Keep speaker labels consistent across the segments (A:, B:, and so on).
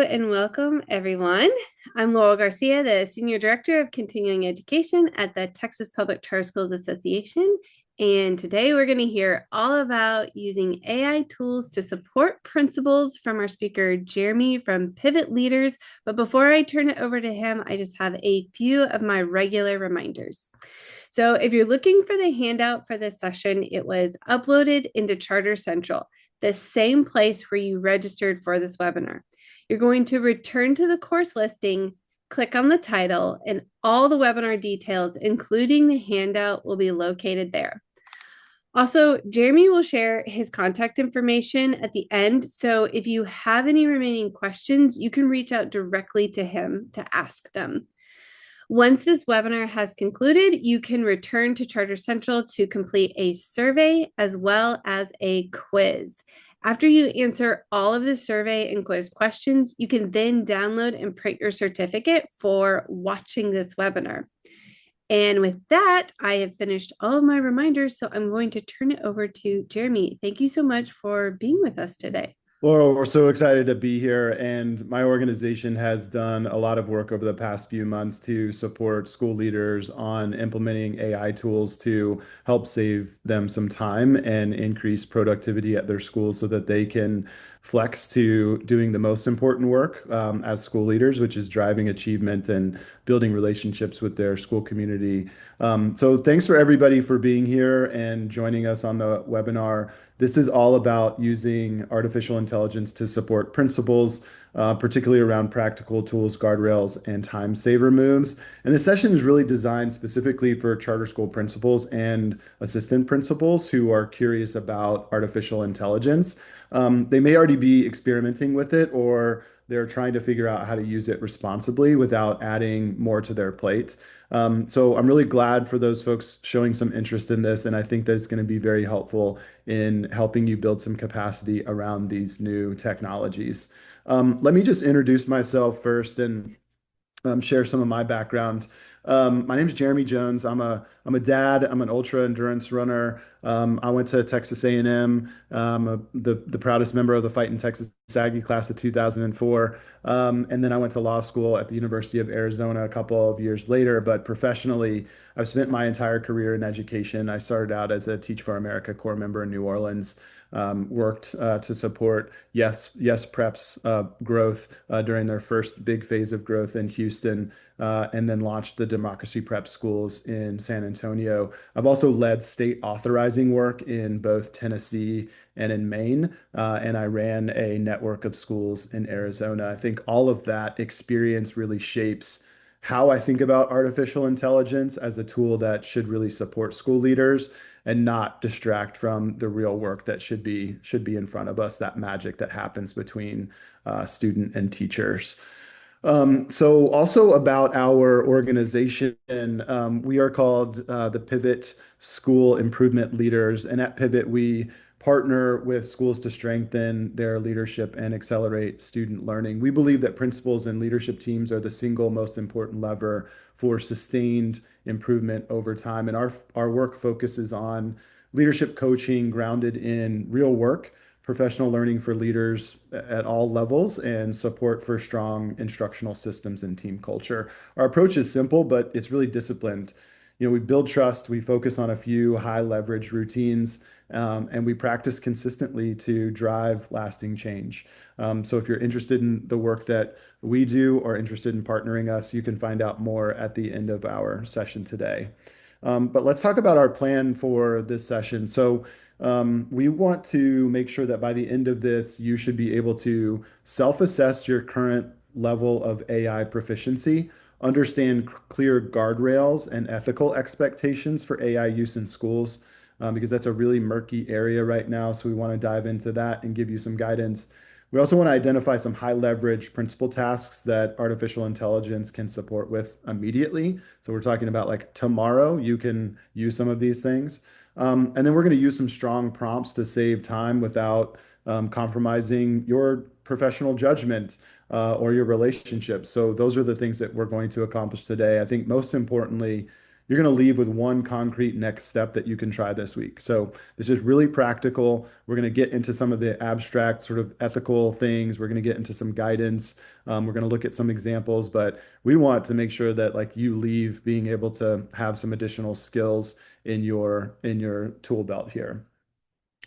A: and welcome everyone. I'm Laurel Garcia, the Senior Director of Continuing Education at the Texas Public Charter Schools Association. And today we're going to hear all about using AI tools to support principals from our speaker, Jeremy from Pivot Leaders. But before I turn it over to him, I just have a few of my regular reminders. So if you're looking for the handout for this session, it was uploaded into Charter Central, the same place where you registered for this webinar. You're going to return to the course listing, click on the title, and all the webinar details, including the handout, will be located there. Also, Jeremy will share his contact information at the end. So if you have any remaining questions, you can reach out directly to him to ask them. Once this webinar has concluded, you can return to Charter Central to complete a survey as well as a quiz. After you answer all of the survey and quiz questions, you can then download and print your certificate for watching this webinar. And with that, I have finished all of my reminders, so I'm going to turn it over to Jeremy. Thank you so much for being with us today.
B: Laurel, we're so excited to be here, and my organization has done a lot of work over the past few months to support school leaders on implementing AI tools to help save them some time and increase productivity at their schools so that they can flex to doing the most important work as school leaders, which is driving achievement and building relationships with their school community. So thanks for everybody for being here and joining us on the webinar. This is all about using artificial intelligence to support principals, particularly around practical tools, guardrails, and time saver moves. And this session is really designed specifically for charter school principals and assistant principals who are curious about artificial intelligence. They may already be experimenting with it, or they're trying to figure out how to use it responsibly without adding more to their plate. So I'm really glad for those folks showing some interest in this, and I think that it's going to be very helpful in helping you build some capacity around these new technologies. Let me just introduce myself first and share some of my background. My name is Jeremy Jones. I'm a dad. I'm an ultra endurance runner. I went to Texas A&M. The proudest member of the Fighting Texas Aggie class of 2004. And then I went to law school at the University of Arizona a couple of years later. But professionally, I've spent my entire career in education. I started out as a Teach for America Corps member in New Orleans. Worked to support Yes Prep's growth during their first big phase of growth in Houston, and then launched the Democracy Prep schools in San Antonio. I've also led state authorizing work in both Tennessee and in Maine, and I ran a network of schools in Arizona. I think all of that experience really shapes how I think about artificial intelligence as a tool that should really support school leaders and not distract from the real work that should be in front of us, that magic that happens between student and teachers. So also about our organization, we are called the Pivot School Improvement Leaders, and at Pivot we partner with schools to strengthen their leadership and accelerate student learning. We believe that principals and leadership teams are the single most important lever for sustained improvement over time, and our work focuses on leadership coaching grounded in real work, professional learning for leaders at all levels, and support for strong instructional systems and team culture. Our approach is simple, but it's really disciplined. We build trust, we focus on a few high leverage routines, and we practice consistently to drive lasting change. So if you're interested in the work that we do or interested in partnering us, you can find out more at the end of our session today. But let's talk about our plan for this session. So we want to make sure that by the end of this, you should be able to self-assess your current level of AI proficiency, understand clear guardrails and ethical expectations for AI use in schools, because that's a really murky area right now. So we want to dive into that and give you some guidance. We also want to identify some high leverage principal tasks that artificial intelligence can support with immediately. So we're talking about like tomorrow, you can use some of these things. And then we're going to use some strong prompts to save time without compromising your professional judgment or your relationships. So those are the things that we're going to accomplish today. I think most importantly, you're going to leave with one concrete next step that you can try this week. So this is really practical. We're going to get into some of the abstract sort of ethical things. We're going to get into some guidance. We're going to look at some examples, but we want to make sure that like you leave being able to have some additional skills in your tool belt here.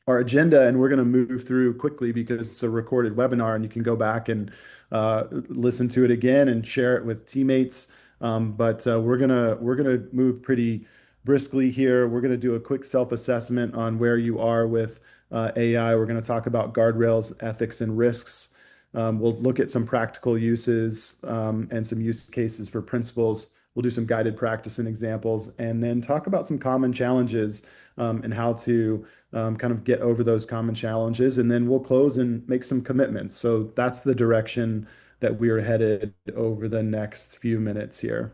B: Our agenda, and we're going to move through quickly because it's a recorded webinar, and you can go back and listen to it again and share it with teammates. But we're gonna move pretty briskly here. We're gonna do a quick self-assessment on where you are with AI. We're gonna talk about guardrails, ethics, and risks. We'll look at some practical uses and some use cases for principals. We'll do some guided practice and examples, and then talk about some common challenges and how to kind of get over those common challenges. And then we'll close and make some commitments. So that's the direction that we are headed over the next few minutes here.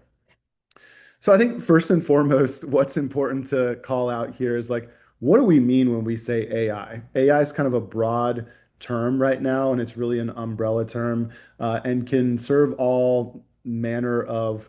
B: So I think first and foremost, what's important to call out here is like, what do we mean when we say AI? AI is kind of a broad term right now, and it's really an umbrella term and can serve all manner of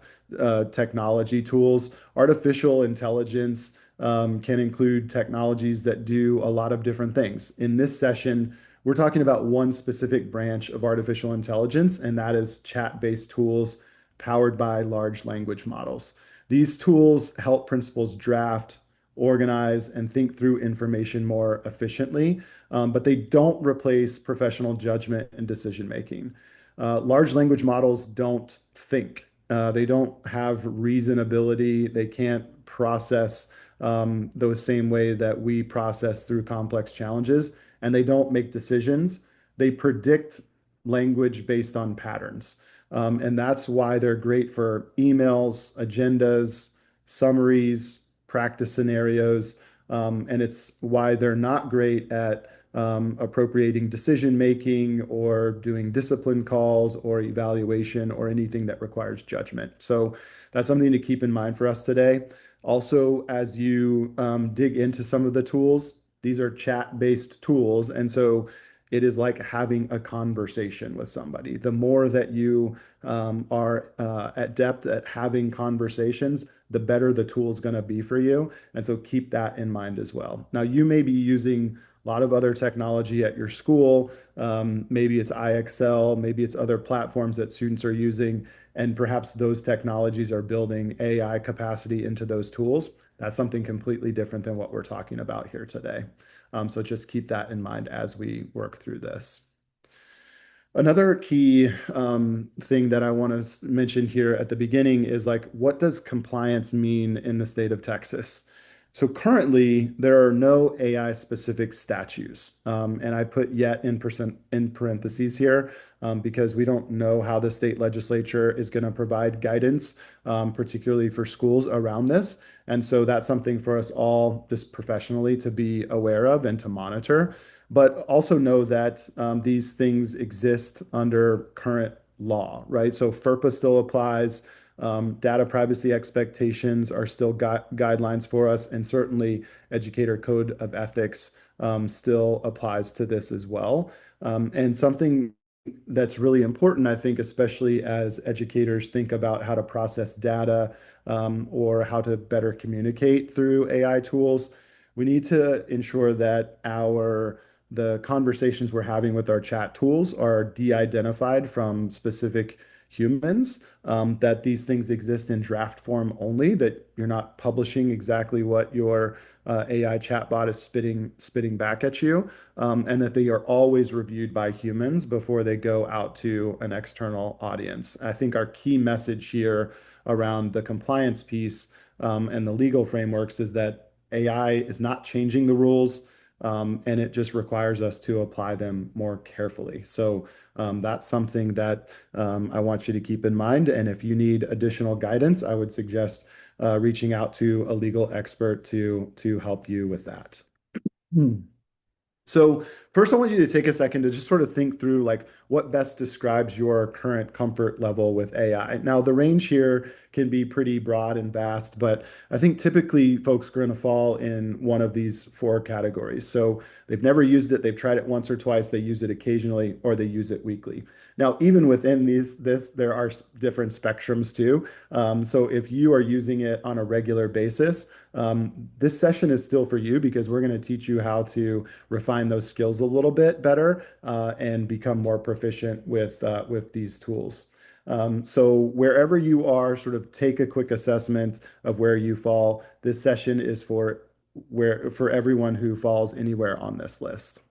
B: technology tools. Artificial intelligence can include technologies that do a lot of different things. In this session, we're talking about one specific branch of artificial intelligence, and that is chat-based tools powered by large language models. These tools help principals draft, organize, and think through information more efficiently, but they don't replace professional judgment and decision making. Large language models don't think. They don't have reasonability. They can't process the same way that we process through complex challenges, and they don't make decisions. They predict language based on patterns. And that's why they're great for emails, agendas, summaries, practice scenarios. And it's why they're not great at appropriating decision making or doing discipline calls or evaluation or anything that requires judgment. So that's something to keep in mind for us today. Also, as you dig into some of the tools, these are chat-based tools. And so it is like having a conversation with somebody. The more that you are at depth at having conversations, the better the tool is going to be for you. And so keep that in mind as well. Now, you may be using a lot of other technology at your school. Maybe it's IXL, maybe it's other platforms that students are using, and perhaps those technologies are building AI capacity into those tools. That's something completely different than what we're talking about here today. So just keep that in mind as we work through this. Another key thing that I want to mention here at the beginning is like, what does compliance mean in the state of Texas? So currently, there are no AI specific statutes. And I put yet in parentheses here because we don't know how the state legislature is going to provide guidance, particularly for schools around this. And so that's something for us all just professionally to be aware of and to monitor. But also know that these things exist under current law, right? So FERPA still applies. Data privacy expectations are still guidelines for us, and certainly Educator Code of Ethics still applies to this as well. And something that's really important, I think, especially as educators think about how to process data or how to better communicate through AI tools, we need to ensure that the conversations we're having with our chat tools are de-identified from specific humans, that these things exist in draft form only, that you're not publishing exactly what your AI chatbot is spitting back at you, and that they are always reviewed by humans before they go out to an external audience. I think our key message here around the compliance piece and the legal frameworks is that AI is not changing the rules. And it just requires us to apply them more carefully. So that's something that I want you to keep in mind. And if you need additional guidance, I would suggest reaching out to a legal expert to help you with that. Hmm. So first, I want you to take a second to just sort of think through like what best describes your current comfort level with AI. Now, the range here can be pretty broad and vast, but I think typically folks are going to fall in one of these four categories. So they've never used it, they've tried it once or twice, they use it occasionally, or they use it weekly. Now, even within there are different spectrums too. So if you are using it on a regular basis, this session is still for you because we're going to teach you how to refine those skills a little bit better and become more proficient with these tools. So wherever you are, sort of take a quick assessment of where you fall. This session is for everyone who falls anywhere on this list.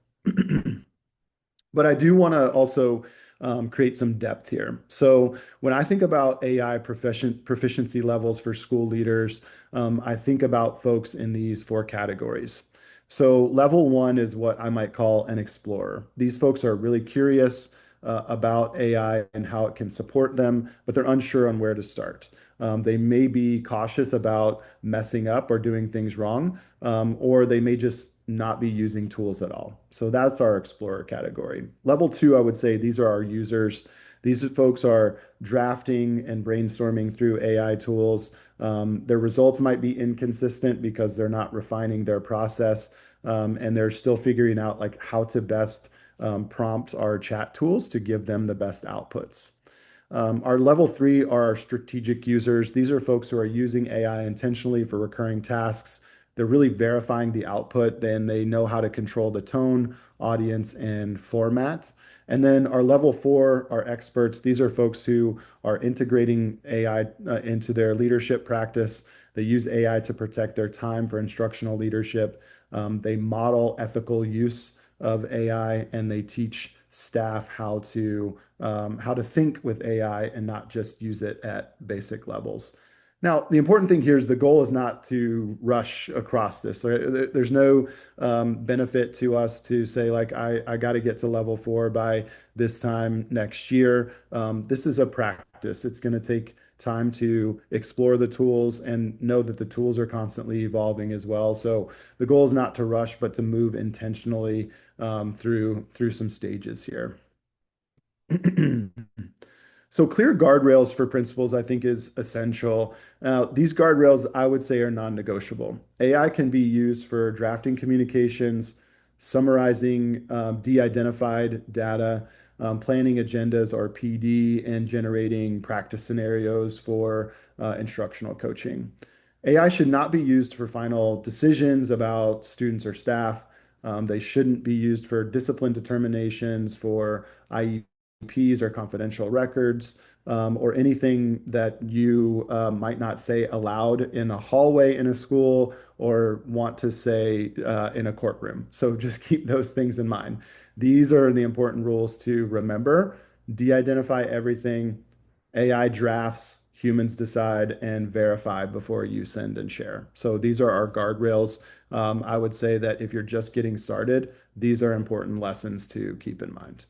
B: But I do want to also create some depth here. So when I think about AI proficiency levels for school leaders, I think about folks in these four categories. So level one is what I might call an explorer. These folks are really curious about AI and how it can support them, but they're unsure on where to start. They may be cautious about messing up or doing things wrong, or they may just not be using tools at all. So that's our explorer category. Level two, I would say these are our users. These folks are drafting and brainstorming through AI tools. Their results might be inconsistent because they're not refining their process, and they're still figuring out like how to best prompt our chat tools to give them the best outputs. Our level three are our strategic users. These are folks who are using AI intentionally for recurring tasks. They're really verifying the output, then they know how to control the tone, audience, and format. And then our level four are experts. These are folks who are integrating AI into their leadership practice. They use AI to protect their time for instructional leadership. They model ethical use of AI, and they teach staff how to think with AI and not just use it at basic levels. Now, the important thing here is the goal is not to rush across this. There's no benefit to us to say, like, I got to get to level four by this time next year. This is a practice. It's going to take time to explore the tools and know that the tools are constantly evolving as well. So the goal is not to rush, but to move intentionally through some stages here. So clear guardrails for principals, I think, is essential. These guardrails, I would say, are non-negotiable. AI can be used for drafting communications, summarizing de-identified data, planning agendas or PD, and generating practice scenarios for instructional coaching. AI should not be used for final decisions about students or staff. They shouldn't be used for discipline determinations, for IEPs or confidential records, or anything that you might not say aloud in a hallway in a school or want to say in a courtroom. So just keep those things in mind. These are the important rules to remember. De-identify everything. AI drafts, humans decide, and verify before you send and share. So these are our guardrails. I would say that if you're just getting started, these are important lessons to keep in mind.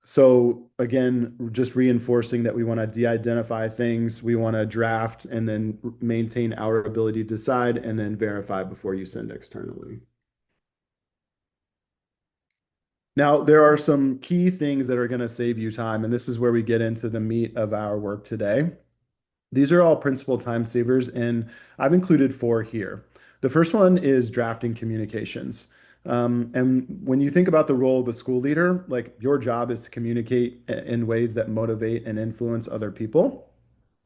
B: So again, just reinforcing that we want to de-identify things, we want to draft and then maintain our ability to decide and then verify before you send externally. Now, there are some key things that are going to save you time, and this is where we get into the meat of our work today. These are all principal time savers, and I've included four here. The first one is drafting communications. And when you think about the role of a school leader, like your job is to communicate in ways that motivate and influence other people.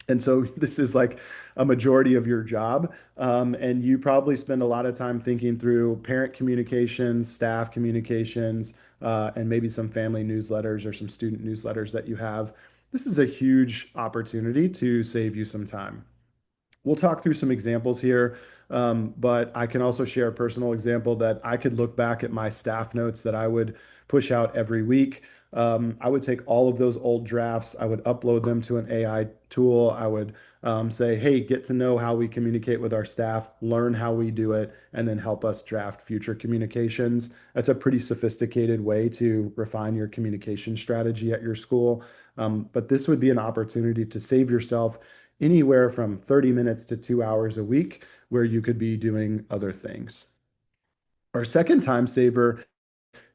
B: And so this is like a majority of your job. And you probably spend a lot of time thinking through parent communications, staff communications, and maybe some family newsletters or some student newsletters that you have. This is a huge opportunity to save you some time. We'll talk through some examples here, but I can also share a personal example that I could look back at my staff notes that I would push out every week. I would take all of those old drafts, I would upload them to an AI tool. I would say, hey, get to know how we communicate with our staff, learn how we do it, and then help us draft future communications. That's a pretty sophisticated way to refine your communication strategy at your school. But this would be an opportunity to save yourself anywhere from 30 minutes to 2 hours a week where you could be doing other things. Our second time saver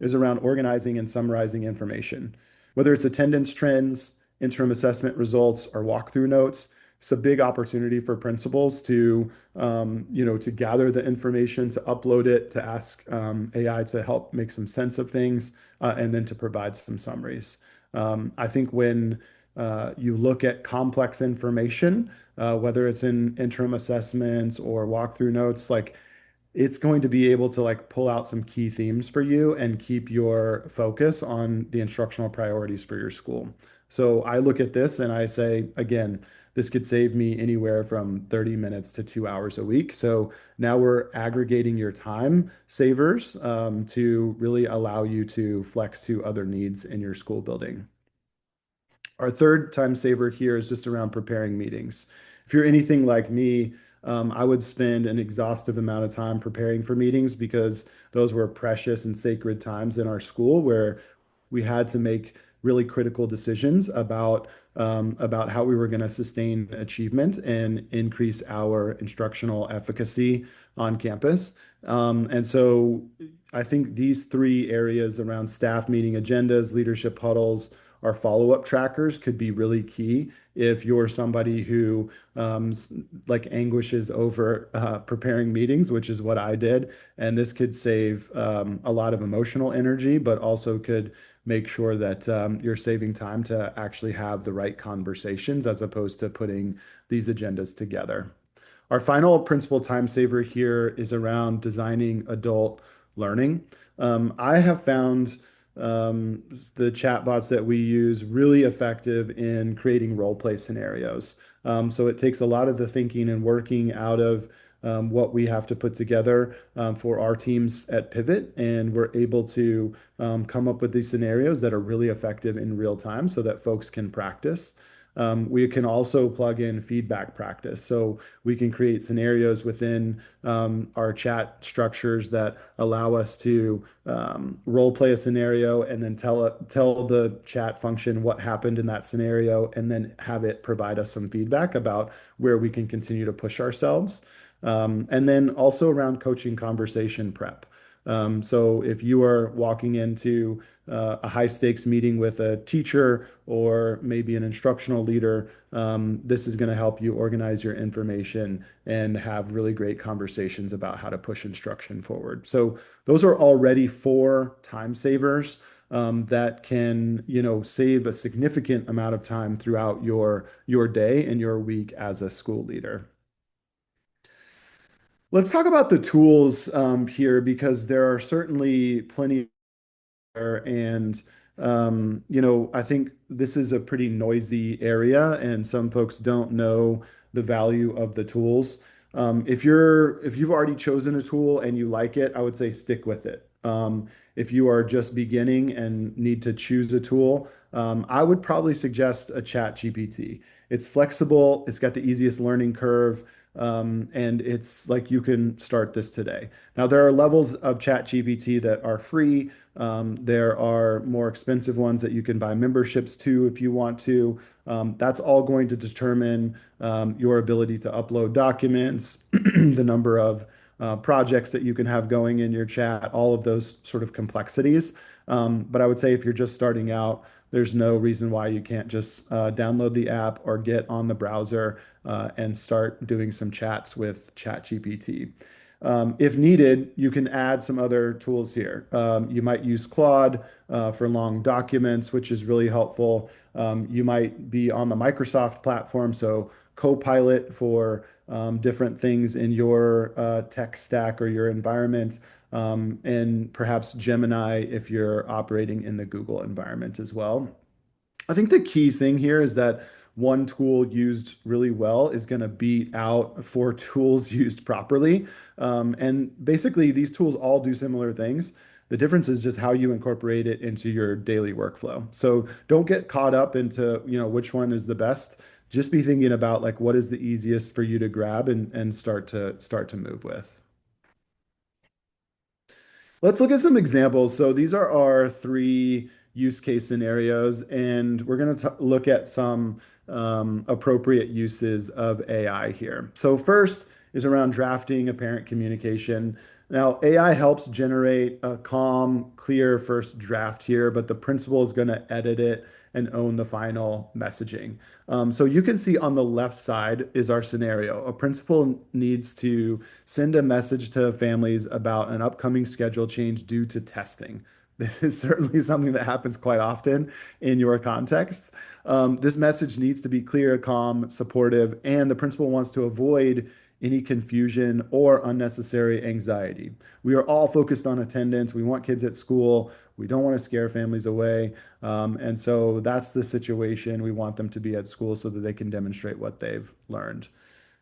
B: is around organizing and summarizing information. Whether it's attendance trends, interim assessment results, or walkthrough notes, it's a big opportunity for principals to, to gather the information, to upload it, to ask AI to help make some sense of things, and then to provide some summaries. I think when you look at complex information, whether it's in interim assessments or walkthrough notes, like it's going to be able to like pull out some key themes for you and keep your focus on the instructional priorities for your school. So I look at this and I say, again, this could save me anywhere from 30 minutes to 2 hours a week. So now we're aggregating your time savers to really allow you to flex to other needs in your school building. Our third time saver here is just around preparing meetings. If you're anything like me, I would spend an exhaustive amount of time preparing for meetings because those were precious and sacred times in our school where we had to make really critical decisions about how we were going to sustain achievement and increase our instructional efficacy on campus. And so I think these three areas around staff meeting agendas, leadership huddles, our follow-up trackers could be really key if you're somebody who like anguishes over preparing meetings, which is what I did. And this could save a lot of emotional energy, but also could make sure that you're saving time to actually have the right conversations as opposed to putting these agendas together. Our final principal time saver here is around designing adult learning. I have found the chatbots that we use really effective in creating role play scenarios. So it takes a lot of the thinking and working out of what we have to put together for our teams at Pivot, and we're able to come up with these scenarios that are really effective in real time so that folks can practice. We can also plug in feedback practice. So we can create scenarios within our chat structures that allow us to role play a scenario and then tell the chat function what happened in that scenario, and then have it provide us some feedback about where we can continue to push ourselves. And then also around coaching conversation prep. So if you are walking into a high stakes meeting with a teacher or maybe an instructional leader, this is going to help you organize your information and have really great conversations about how to push instruction forward. So those are already four time savers that can, save a significant amount of time throughout your day and your week as a school leader. Let's talk about the tools here because there are certainly plenty there. And, I think this is a pretty noisy area, and some folks don't know the value of the tools. If you've already chosen a tool and you like it, I would say stick with it. If you are just beginning and need to choose a tool, I would probably suggest a Chat GPT. It's flexible, it's got the easiest learning curve, and it's like you can start this today. Now, there are levels of Chat GPT that are free. There are more expensive ones that you can buy memberships to if you want to. That's all going to determine your ability to upload documents, the number of projects that you can have going in your chat, all of those sort of complexities. But I would say if you're just starting out, there's no reason why you can't just download the app or get on the browser and start doing some chats with ChatGPT. If needed, you can add some other tools here. You might use Claude for long documents, which is really helpful. You might be on the Microsoft platform, so Copilot for different things in your tech stack or your environment, and perhaps Gemini if you're operating in the Google environment as well. I think the key thing here is that one tool used really well is going to beat out four tools used properly. And basically, these tools all do similar things. The difference is just how you incorporate it into your daily workflow. So don't get caught up into, which one is the best. Just be thinking about like what is the easiest for you to grab and start to move with. Let's look at some examples. So these are our three, use case scenarios, and we're going to look at some appropriate uses of AI here. So first is around drafting a parent communication. Now, AI helps generate a calm, clear first draft here, but the principal is going to edit it and own the final messaging. So you can see on the left side is our scenario. A principal needs to send a message to families about an upcoming schedule change due to testing. This is certainly something that happens quite often in your context. This message needs to be clear, calm, supportive, and the principal wants to avoid any confusion or unnecessary anxiety. We are all focused on attendance. We want kids at school. We don't want to scare families away. And so that's the situation. We want them to be at school so that they can demonstrate what they've learned.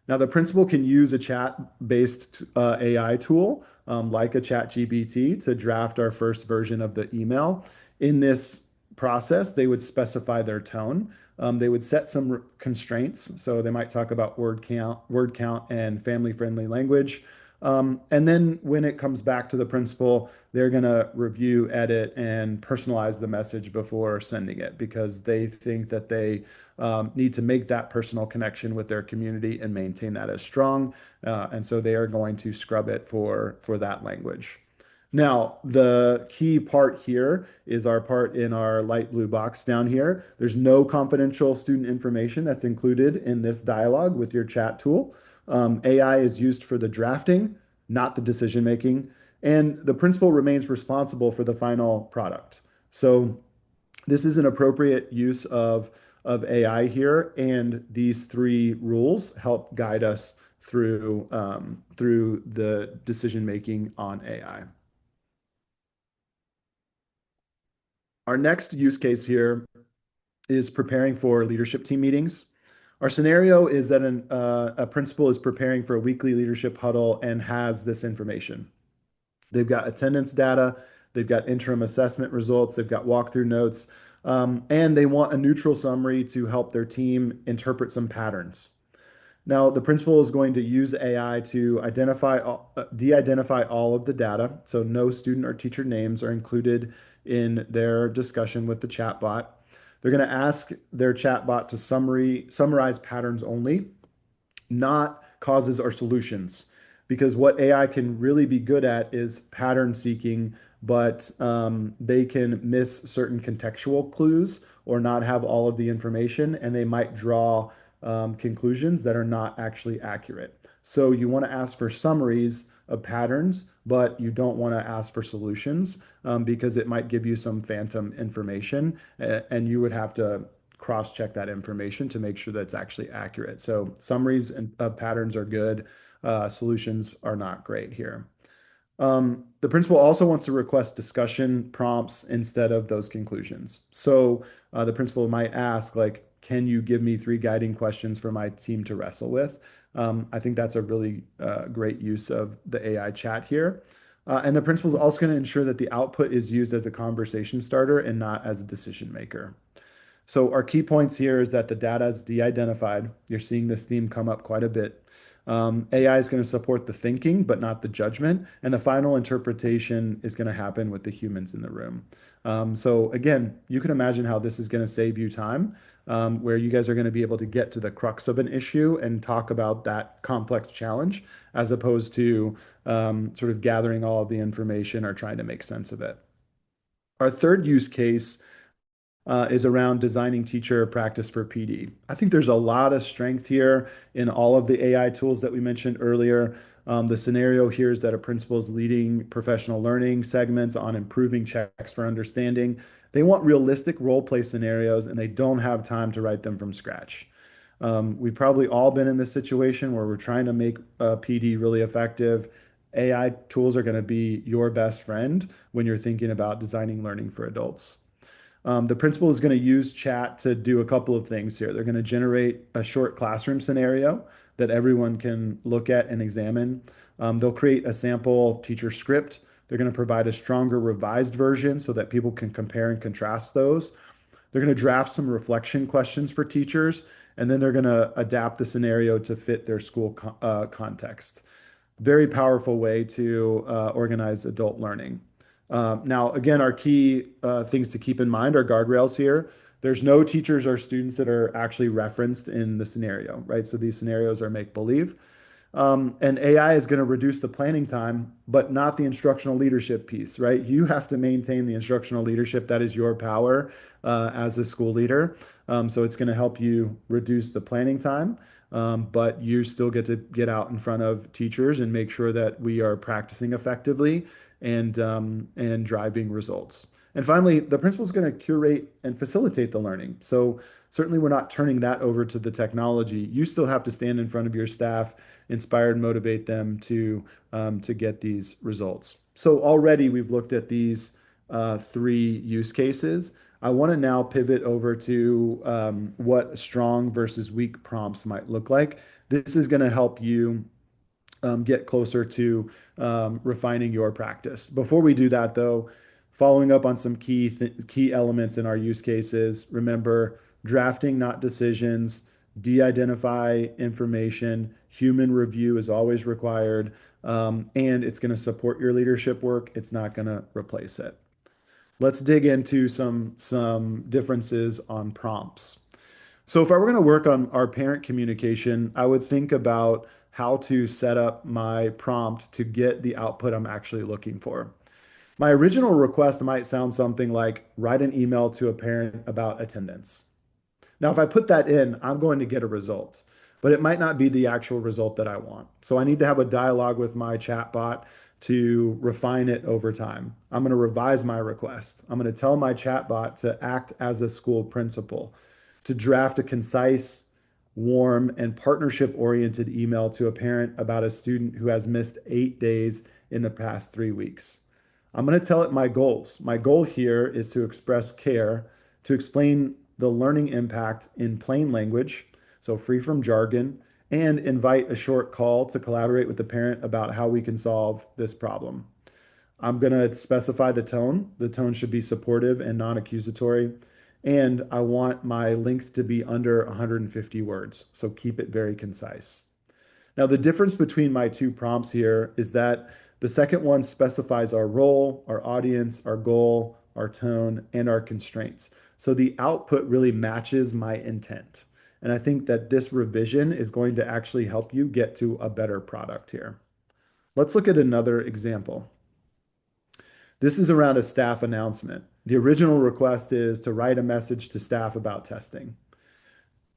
B: Now, the principal can use a chat-based AI tool like a chat GPT to draft our first version of the email. In this process, they would specify their tone. They would set some constraints. So they might talk about word count, and family-friendly language. And then when it comes back to the principal, they're going to review, edit, and personalize the message before sending it because they think that they need to make that personal connection with their community and maintain that as strong. And so they are going to scrub it for that language. Now, the key part here is our part in our light blue box down here. There's no confidential student information that's included in this dialogue with your chat tool. AI is used for the drafting, not the decision making, and the principal remains responsible for the final product. So this is an appropriate use of AI here, and these three rules help guide us through the decision making on AI. Our next use case here is preparing for leadership team meetings. Our scenario is that a principal is preparing for a weekly leadership huddle and has this information. They've got attendance data, they've got interim assessment results, they've got walkthrough notes, and they want a neutral summary to help their team interpret some patterns. Now, the principal is going to use AI to de-identify all of the data, so no student or teacher names are included in their discussion with the chatbot. They're going to ask their chatbot to summarize patterns only, not causes or solutions. Because what AI can really be good at is pattern seeking, but they can miss certain contextual clues or not have all of the information, and they might draw conclusions that are not actually accurate. So you want to ask for summaries of patterns, but you don't want to ask for solutions because it might give you some phantom information, and you would have to cross-check that information to make sure that it's actually accurate. So summaries of patterns are good. Solutions are not great here. The principal also wants to request discussion prompts instead of those conclusions. So the principal might ask, like, can you give me three guiding questions for my team to wrestle with? I think that's a really great use of the AI chat here. And the principal is also going to ensure that the output is used as a conversation starter and not as a decision maker. So our key points here is that the data is de-identified. You're seeing this theme come up quite a bit. AI is going to support the thinking, but not the judgment. And the final interpretation is going to happen with the humans in the room. So again, you can imagine how this is going to save you time, where you guys are going to be able to get to the crux of an issue and talk about that complex challenge, as opposed to sort of gathering all of the information or trying to make sense of it. Our third use case is around designing teacher practice for PD. I think there's a lot of strength here in all of the AI tools that we mentioned earlier. The scenario here is that a principal is leading professional learning segments on improving checks for understanding. They want realistic role play scenarios and they don't have time to write them from scratch. We've probably all been in this situation where we're trying to make PD really effective. AI tools are going to be your best friend when you're thinking about designing learning for adults. The principal is going to use chat to do a couple of things here. They're going to generate a short classroom scenario that everyone can look at and examine. They'll create a sample teacher script. They're going to provide a stronger revised version so that people can compare and contrast those. They're going to draft some reflection questions for teachers, and then they're going to adapt the scenario to fit their school context. Very powerful way to organize adult learning. Now, again, our key things to keep in mind are guardrails here. There's no teachers or students that are actually referenced in the scenario, right? So these scenarios are make believe. And AI is going to reduce the planning time, but not the instructional leadership piece, right? You have to maintain the instructional leadership. That is your power as a school leader. So it's going to help you reduce the planning time, but you still get to get out in front of teachers and make sure that we are practicing effectively and driving results. And finally, the principal is going to curate and facilitate the learning. So certainly, we're not turning that over to the technology. You still have to stand in front of your staff, inspire and motivate them to get these results. So already we've looked at these three use cases. I want to now pivot over to what strong versus weak prompts might look like. This is going to help you get closer to refining your practice. Before we do that, though, following up on some key elements in our use cases, remember drafting, not decisions, de-identify information, human review is always required, and it's going to support your leadership work. It's not going to replace it. Let's dig into some differences on prompts. So if I were going to work on our parent communication, I would think about how to set up my prompt to get the output I'm actually looking for. My original request might sound something like write an email to a parent about attendance. Now, if I put that in, I'm going to get a result, but it might not be the actual result that I want. So I need to have a dialogue with my chatbot to refine it over time. I'm going to revise my request. I'm going to tell my chatbot to act as a school principal, to draft a concise, warm, and partnership-oriented email to a parent about a student who has missed 8 days in the past 3 weeks. I'm going to tell it my goals. My goal here is to express care, to explain the learning impact in plain language, so free from jargon, and invite a short call to collaborate with the parent about how we can solve this problem. I'm going to specify the tone. The tone should be supportive and non-accusatory. And I want my length to be under 150 words, so keep it very concise. Now, the difference between my two prompts here is that the second one specifies our role, our audience, our goal, our tone, and our constraints. So the output really matches my intent. And I think that this revision is going to actually help you get to a better product here. Let's look at another example. This is around a staff announcement. The original request is to write a message to staff about testing.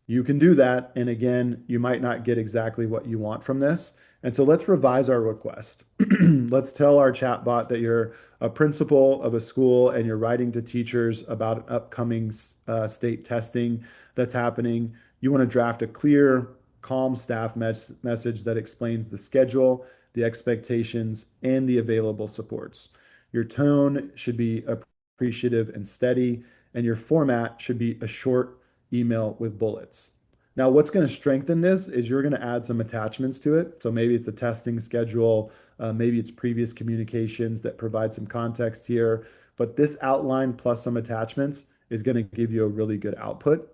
B: You can do that. And again, you might not get exactly what you want from this. And so let's revise our request. Let's tell our chatbot that you're a principal of a school and you're writing to teachers about an upcoming state testing that's happening. You want to draft a clear, calm staff message that explains the schedule, the expectations, and the available supports. Your tone should be appreciative and steady, and your format should be a short email with bullets. Now, what's going to strengthen this is you're going to add some attachments to it. So maybe it's a testing schedule, maybe it's previous communications that provide some context here. But this outline plus some attachments is going to give you a really good output.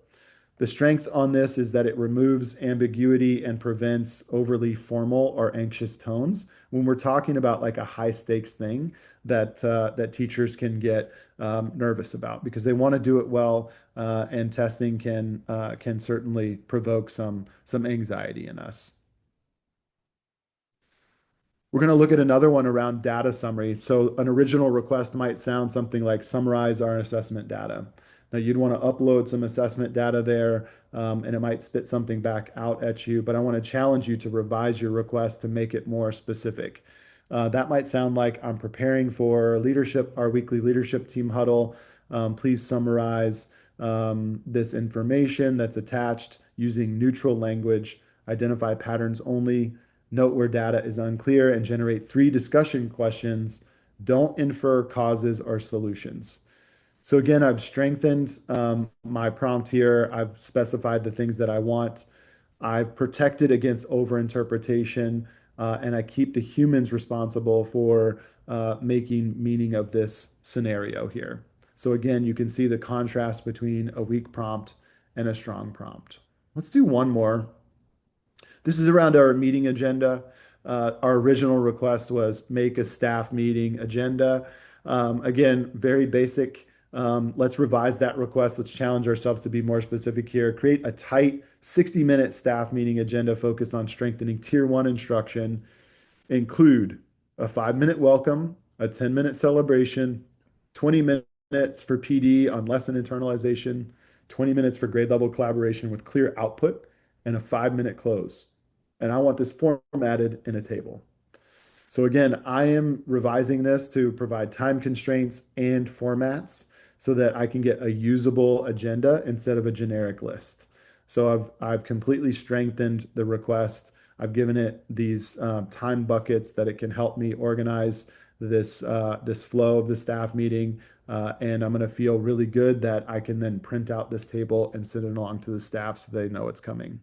B: The strength on this is that it removes ambiguity and prevents overly formal or anxious tones when we're talking about like a high stakes thing that teachers can get nervous about because they want to do it well, and testing can certainly provoke some anxiety in us. We're going to look at another one around data summary. So an original request might sound something like summarize our assessment data. Now you'd want to upload some assessment data there, and it might spit something back out at you, but I want to challenge you to revise your request to make it more specific. That might sound like I'm preparing for leadership, our weekly leadership team huddle. Please summarize this information that's attached using neutral language, identify patterns only, note where data is unclear, and generate 3 discussion questions. Don't infer causes or solutions. So again, I've strengthened my prompt here. I've specified the things that I want. I've protected against overinterpretation, and I keep the humans responsible for making meaning of this scenario here. So again, you can see the contrast between a weak prompt and a strong prompt. Let's do one more. This is around our meeting agenda. Our original request was make a staff meeting agenda. Again, very basic. Let's revise that request. Let's challenge ourselves to be more specific here. Create a tight 60-minute staff meeting agenda focused on strengthening tier one instruction. Include a 5-minute welcome, a 10-minute celebration, 20 minutes for PD on lesson internalization, 20 minutes for grade level collaboration with clear output, and a 5-minute close. And I want this formatted in a table. So again, I am revising this to provide time constraints and formats so that I can get a usable agenda instead of a generic list. So I've completely strengthened the request. I've given it these time buckets that it can help me organize this flow of the staff meeting, and I'm going to feel really good that I can then print out this table and send it along to the staff so they know it's coming.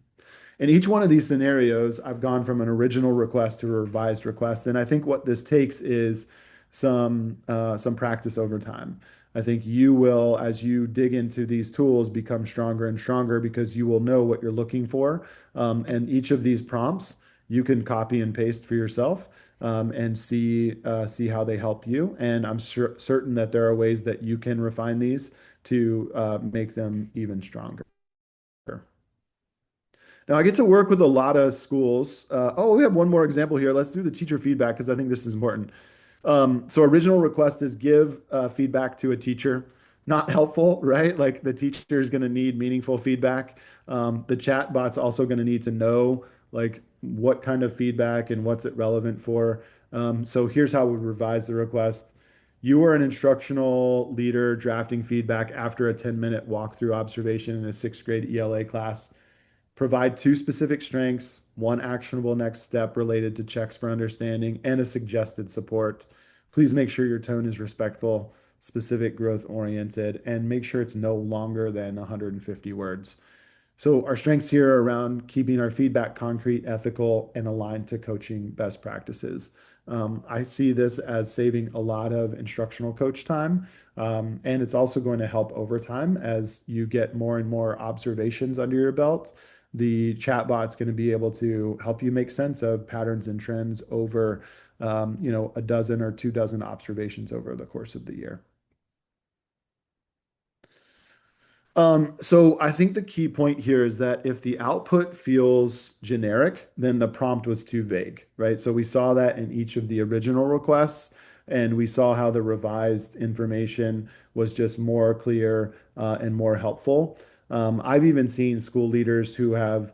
B: In each one of these scenarios, I've gone from an original request to a revised request, and I think what this takes is some practice over time. I think you will, as you dig into these tools, become stronger and stronger because you will know what you're looking for. And each of these prompts you can copy and paste for yourself and see how they help you. And I'm certain that there are ways that you can refine these to make them even stronger. Now, I get to work with a lot of schools. Oh, we have one more example here. Let's do the teacher feedback because I think this is important. So, original request is give feedback to a teacher. Not helpful, right? Like the teacher is going to need meaningful feedback. The chat bot's also going to need to know like what kind of feedback and what's it relevant for. So, here's how we revise the request. You are an instructional leader drafting feedback after a 10-minute walkthrough observation in a sixth grade ELA class. Provide two specific strengths, one actionable next step related to checks for understanding, and a suggested support. Please make sure your tone is respectful, specific, growth oriented, and make sure it's no longer than 150 words. So our strengths here are around keeping our feedback concrete, ethical, and aligned to coaching best practices. I see this as saving a lot of instructional coach time, and it's also going to help over time as you get more and more observations under your belt. The chatbot's going to be able to help you make sense of patterns and trends over, a dozen or 2 dozen observations over the course of the year. So I think the key point here is that if the output feels generic, then the prompt was too vague, right? So we saw that in each of the original requests, and we saw how the revised information was just more clear and more helpful. I've even seen school leaders who have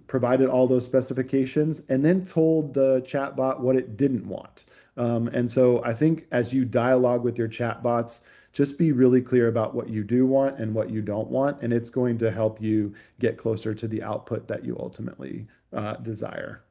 B: provided all those specifications and then told the chatbot what it didn't want. And so I think as you dialogue with your chatbots, just be really clear about what you do want and what you don't want, and it's going to help you get closer to the output that you ultimately desire.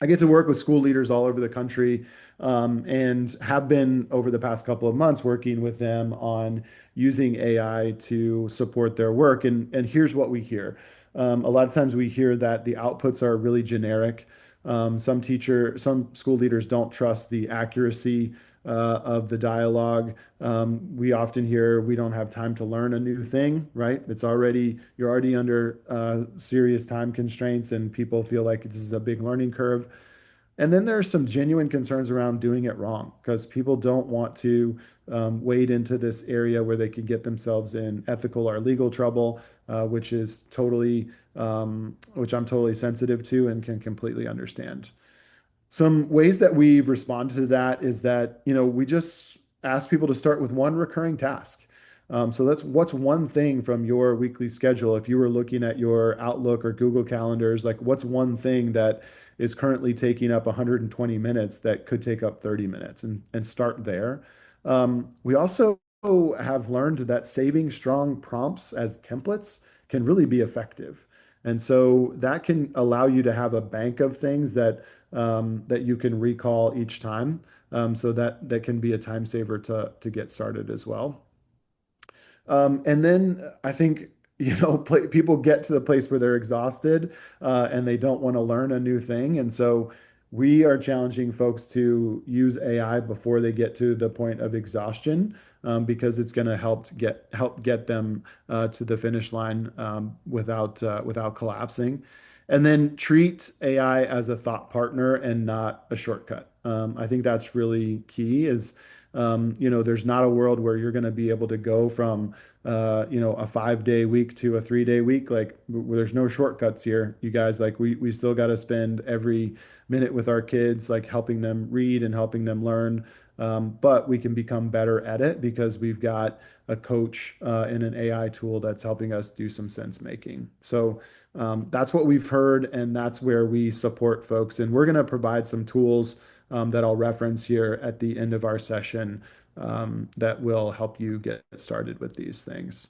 B: I get to work with school leaders all over the country and have been over the past couple of months working with them on using AI to support their work. And here's what we hear. A lot of times we hear that the outputs are really generic. Some school leaders don't trust the accuracy of the dialogue. We often hear we don't have time to learn a new thing, right? You're already under serious time constraints, and people feel like this is a big learning curve. And then there's some genuine concerns around doing it wrong because people don't want to wade into this area where they could get themselves in ethical or legal trouble, which I'm totally sensitive to and can completely understand. Some ways that we've responded to that is that, we just ask people to start with one recurring task. So that's what's one thing from your weekly schedule. If you were looking at your Outlook or Google calendars, like what's one thing that is currently taking up 120 minutes that could take up 30 minutes and start there. We also have learned that saving strong prompts as templates can really be effective. And so that can allow you to have a bank of things that you can recall each time. So that can be a time saver to get started as well. And then I think, people get to the place where they're exhausted and they don't want to learn a new thing. And so we are challenging folks to use AI before they get to the point of exhaustion because it's going to help get them to the finish line without collapsing. And then treat AI as a thought partner and not a shortcut. I think that's really key is, there's not a world where you're going to be able to go from, a 5 day week to a 3 day week. Like there's no shortcuts here, you guys. Like we still got to spend every minute with our kids, like helping them read and helping them learn. But we can become better at it because we've got a coach and an AI tool that's helping us do some sense making. So that's what we've heard, and that's where we support folks. And we're going to provide some tools that I'll reference here at the end of our session that will help you get started with these things.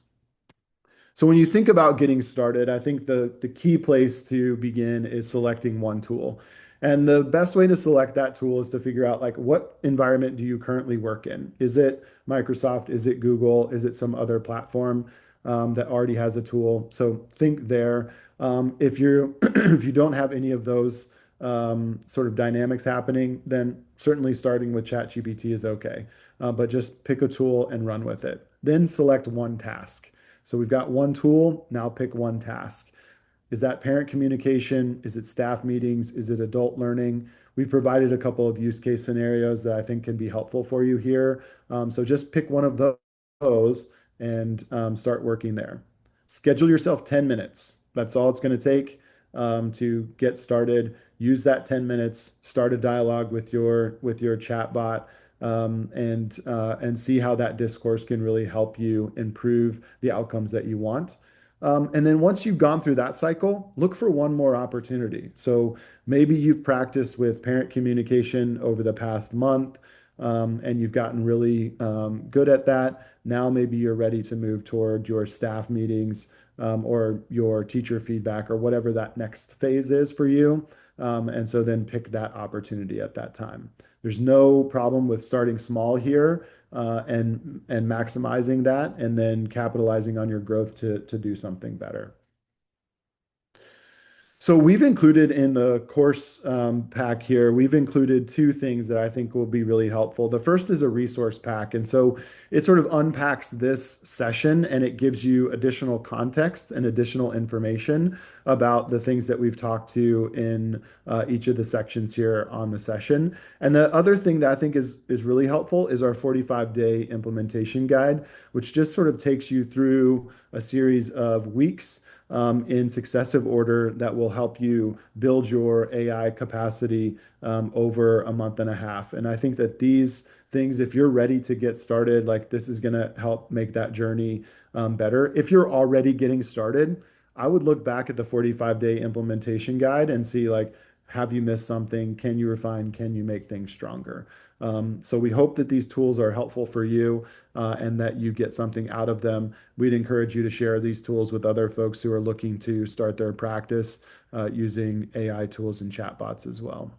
B: So when you think about getting started, I think the key place to begin is selecting one tool. And the best way to select that tool is to figure out like what environment do you currently work in? Is it Microsoft? Is it Google? Is it some other platform that already has a tool? So think there. If you if you don't have any of those sort of dynamics happening, then certainly starting with ChatGPT is okay. But just pick a tool and run with it. Then select one task. So we've got one tool, now pick one task. Is that parent communication? Is it staff meetings? Is it adult learning? We've provided a couple of use case scenarios that I think can be helpful for you here. So just pick one of those and start working there. Schedule yourself 10 minutes. That's all it's going to take to get started. Use that 10 minutes, start a dialogue with your chat bot, and see how that discourse can really help you improve the outcomes that you want. And then once you've gone through that cycle, look for one more opportunity. So maybe you've practiced with parent communication over the past month, and you've gotten really good at that. Now maybe you're ready to move toward your staff meetings, or your teacher feedback or whatever that next phase is for you. And so then pick that opportunity at that time. There's no problem with starting small here, and maximizing that and then capitalizing on your growth to do something better. So we've included in the course pack here, we've included two things that I think will be really helpful. The first is a resource pack. And so it sort of unpacks this session and it gives you additional context and additional information about the things that we've talked to in each of the sections here on the session. And the other thing that I think is really helpful is our 45-day implementation guide, which just sort of takes you through a series of weeks in successive order that will help you build your AI capacity over a month and a half. And I think that these things, if you're ready to get started, like this is going to help make that journey better. If you're already getting started, I would look back at the 45-day implementation guide and see like, have you missed something? Can you refine? Can you make things stronger? So we hope that these tools are helpful for you and that you get something out of them. We'd encourage you to share these tools with other folks who are looking to start their practice using AI tools and chatbots as well.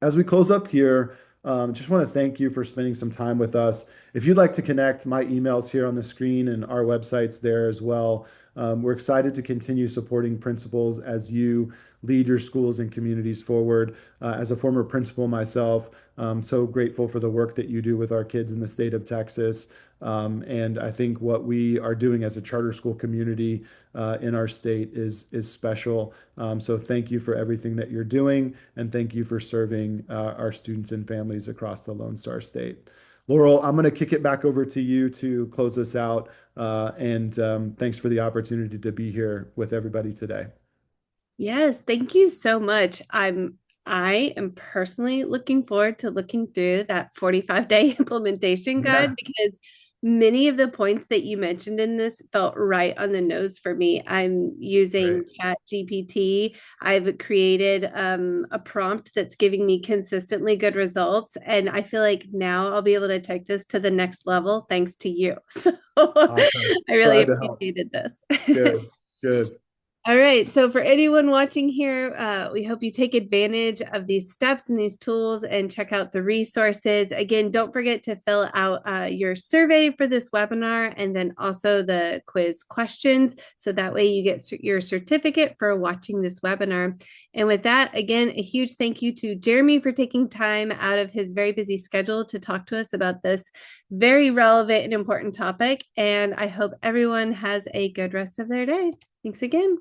B: As we close up here, just want to thank you for spending some time with us. If you'd like to connect, my email's here on the screen and our website's there as well. We're excited to continue supporting principals as you lead your schools and communities forward. As a former principal myself, I'm so grateful for the work that you do with our kids in the state of Texas. And I think what we are doing as a charter school community in our state is special. So thank you for everything that you're doing, and thank you for serving our students and families across the Lone Star State. Laurel, I'm going to kick it back over to you to close us out. And thanks for the opportunity to be here with everybody today.
A: Yes, thank you so much. I am personally looking forward to looking through that 45-day implementation guide
B: Yeah,
A: because many of the points that you mentioned in this felt right on the nose for me. I'm using
B: great.
A: Chat GPT. I've created a prompt that's giving me consistently good results, and I feel like now I'll be able to take this to the next level thanks to you. So
B: Awesome.
A: I really
B: Glad to help.
A: appreciated this.
B: Good, good.
A: All right. So, for anyone watching here, we hope you take advantage of these steps and these tools and check out the resources. Again, don't forget to fill out your survey for this webinar and then also the quiz questions. So that way you get your certificate for watching this webinar. And with that, again, a huge thank you to Jeremy for taking time out of his very busy schedule to talk to us about this very relevant and important topic. And I hope everyone has a good rest of their day. Thanks again.